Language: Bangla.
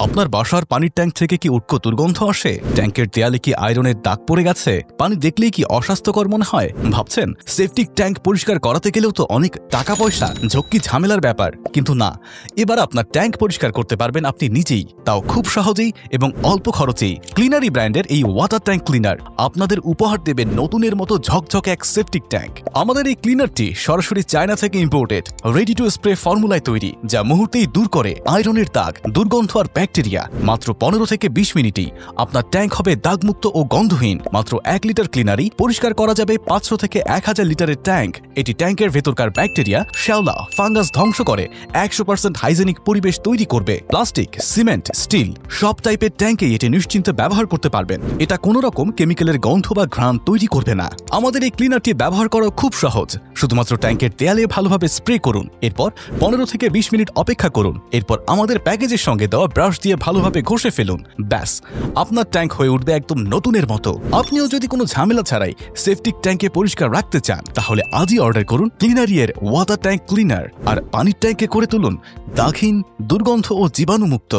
আপনার বাসার পানির ট্যাঙ্ক থেকে কি উটকো দুর্গন্ধ আসে? ট্যাঙ্কের দেয়ালে কি আয়রনের দাগ পড়ে গেছে? পানি দেখলেই কি অস্বাস্থ্যকর মনে হয়? ভাবছেন সেপটিক ট্যাঙ্ক পরিষ্কার করাতে গেলেও তো অনেক টাকা পয়সা, ঝক্কি ঝামেলার ব্যাপার। কিন্তু না, এবার আপনার ট্যাঙ্ক পরিষ্কার করতে পারবেন আপনি নিজেই, তাও খুব সহজেই এবং অল্প খরচেই। ক্লিনারি ব্র্যান্ডের এই ওয়াটার ট্যাঙ্ক ক্লিনার আপনাদের উপহার দেবে নতুনের মতো ঝকঝকে এক সেপটিক ট্যাঙ্ক। আমাদের এই ক্লিনারটি সরাসরি চায়না থেকে ইম্পোর্টেড, রেডি টু স্প্রে ফর্মুলায় তৈরি, যা মুহূর্তেই দূর করে আয়রনের দাগ, দুর্গন্ধ আর ব্যাকটেরিয়া। মাত্র 15 থেকে 20 মিনিটেই আপনার ট্যাঙ্ক হবে দাগমুক্ত ও গন্ধহীন। মাত্র 1 লিটার ক্লিনারই পরিষ্কার করা যাবে 500 থেকে 1000 লিটারের ট্যাঙ্ক। এটি ট্যাঙ্কের ভেতরকার ব্যাকটেরিয়া, শ্যাওলা, ফাঙ্গাস ধ্বংস করে 100% হাইজেনিক পরিবেশ তৈরি করবে। প্লাস্টিক, সিমেন্ট, স্টিল সব টাইপের ট্যাঙ্কে এটি নিশ্চিন্তে ব্যবহার করতে পারবেন। এটা কোনো রকম কেমিক্যালের গন্ধ বা ঘ্রাণ তৈরি করবে না। আমাদের এই ক্লিনারটি ব্যবহার করা খুব সহজ। শুধুমাত্র ট্যাঙ্কের দেয়ালে ভালোভাবে স্প্রে করুন, এরপর 15 থেকে 20 মিনিট অপেক্ষা করুন, এরপর আমাদের প্যাকেজের সঙ্গে দেওয়া ব্রাশ দিয়ে ভালোভাবে ঘষে ফেলুন। ব্যাস, আপনার ট্যাঙ্ক হয়ে উঠবে একদম নতুনের মতো। আপনিও যদি কোনো ঝামেলা ছাড়াই সেপটিক ট্যাঙ্কে পরিষ্কার রাখতে চান, তাহলে আজই অর্ডার করুন ক্লিনারিয়ের ওয়াটার ট্যাঙ্ক ক্লিনার আর পানির ট্যাঙ্কে করে তুলুন দাগহীন, দুর্গন্ধ ও জীবাণুমুক্ত।